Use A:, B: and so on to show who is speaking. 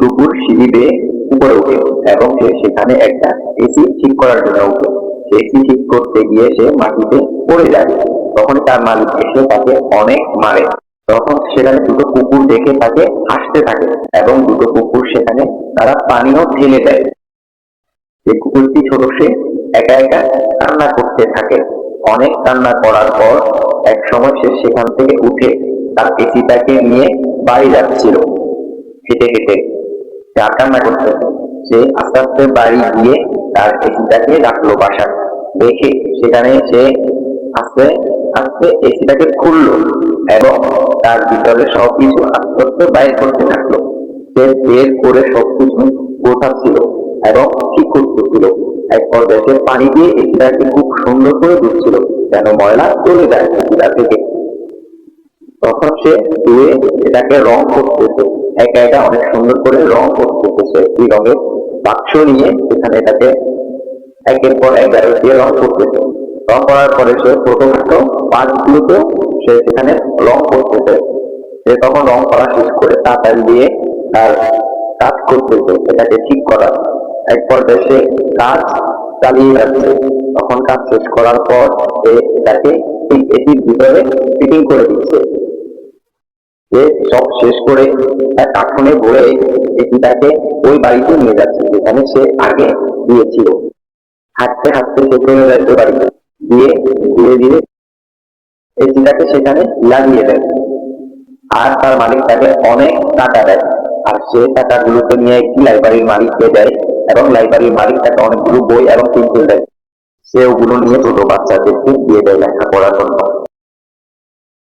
A: কুকুর সিঁড়ি বেয়ে উপরে ওঠে এবং সে সেখানে একটা এসি ঠিক করার জন্য ওঠে। এসি ঠিক করতে গিয়ে সে মাটিতে পড়ে যায়। তখন তার মালিক এসে তাকে অনেক মারে। তখন সেখানে দুটো কুকুর দেখে তাকে হাসতে থাকে এবং দুটো কুকুর সেখানে তারা পানিও ঢেলে দেয়। যে কুকুরটি ছোট সে একা একা কান্না করতে থাকে। অনেক কান্না করার পর এক সময় সে সেখান থেকে উঠে তার এসিটাকে নিয়ে বাড়ি যাচ্ছিল হেঁটে হেঁটে। সে আর কান্না করতেছে। সে আস্তে আস্তে বাড়ি গিয়ে তার এসিটাকে রাখলো বাসায়। রেখে সেখানে সে আস্তে আস্তে এসিটাকে খুললো এবং তার ভিতরে সবকিছু আস্তে আস্তে বাইর করতে থাকলো। সে বের করে সবকিছু গোছাচ্ছিল এবং ঠিক করতেছিল। এক পর্যায়ে সে পানি দিয়ে এসিটাকে খুব সুন্দর করে ধুচ্ছিল যেন ময়লা চলে যায় এসিটা থেকে। তখন সে ধুয়ে এটাকে রং করতেছে, একা একা অনেক সুন্দর করে রং করতেছে। এই রঙের বাক্স নিয়ে সেখানে এটাকে একের পর এক গাড়ি দিয়ে রং করতেছে। রং করার পরে সে ছোটখাটো পার্টগুলোতে সে সেখানে রং করতেছে। সে তখন রং করা শেষ করে তাড়াতাড়ি দিয়ে তার কাজ করতেছে এটাকে ঠিক করা। এক পর্যায়ে সে কাজ চালিয়ে যাচ্ছে। তখন কাজ শেষ করার পর সে এটাকে ঠিক এটির ভিতরে ফিটিং করে দিচ্ছে। সে সব শেষ করে তার কার্টুনে ভরে এটিটাকে ওই বাড়িতে নিয়ে যাচ্ছে যেখানে সে আগে দিয়েছিল। হাঁটতে হাঁটতে সে চলে যাচ্ছে বাড়িতে দিয়ে ধীরে ধীরে এটিটাকে সেখানে লাগিয়ে দেয়। আর তার মালিক তাকে অনেক টাকা দেয়। আর সে টাকাগুলোকে নিয়ে একটি লাইব্রেরির মালিককে দেয় এবং লাইব্রেরির মালিক তাকে অনেকগুলো বই এবং পেন্সিল দেয়। সে ওগুলো নিয়ে ছোট বাচ্চাদেরকে দিয়ে দেয় লেখাপড়ার জন্য।